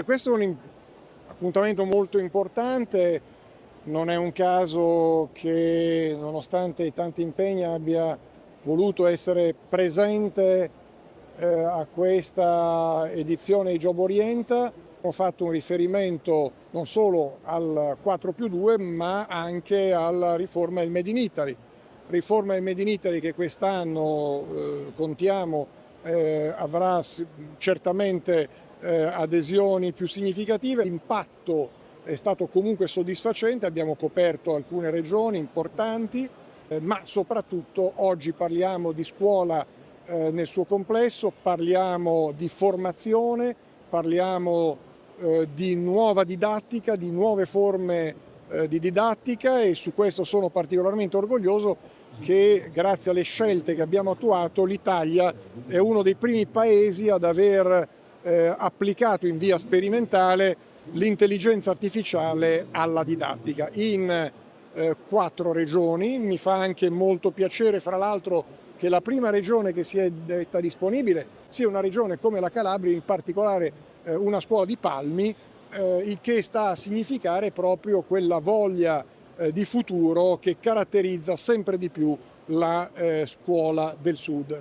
Questo è un appuntamento molto importante, non è un caso che nonostante i tanti impegni abbia voluto essere presente a questa edizione di Job Orienta. Ho fatto un riferimento non solo al 4+2 ma anche alla riforma del Made in Italy. Riforma del Made in Italy che quest'anno contiamo avrà certamente adesioni più significative. L'impatto è stato comunque soddisfacente, abbiamo coperto alcune regioni importanti, ma soprattutto oggi parliamo di scuola nel suo complesso, parliamo di formazione, parliamo di nuova didattica, di nuove forme di didattica, e su questo sono particolarmente orgoglioso che grazie alle scelte che abbiamo attuato l'Italia è uno dei primi paesi ad aver applicato in via sperimentale l'intelligenza artificiale alla didattica in 4 regioni. Mi fa anche molto piacere, fra l'altro, che la prima regione che si è detta disponibile sia una regione come la Calabria, in particolare una scuola di Palmi, il che sta a significare proprio quella voglia di futuro che caratterizza sempre di più la scuola del Sud.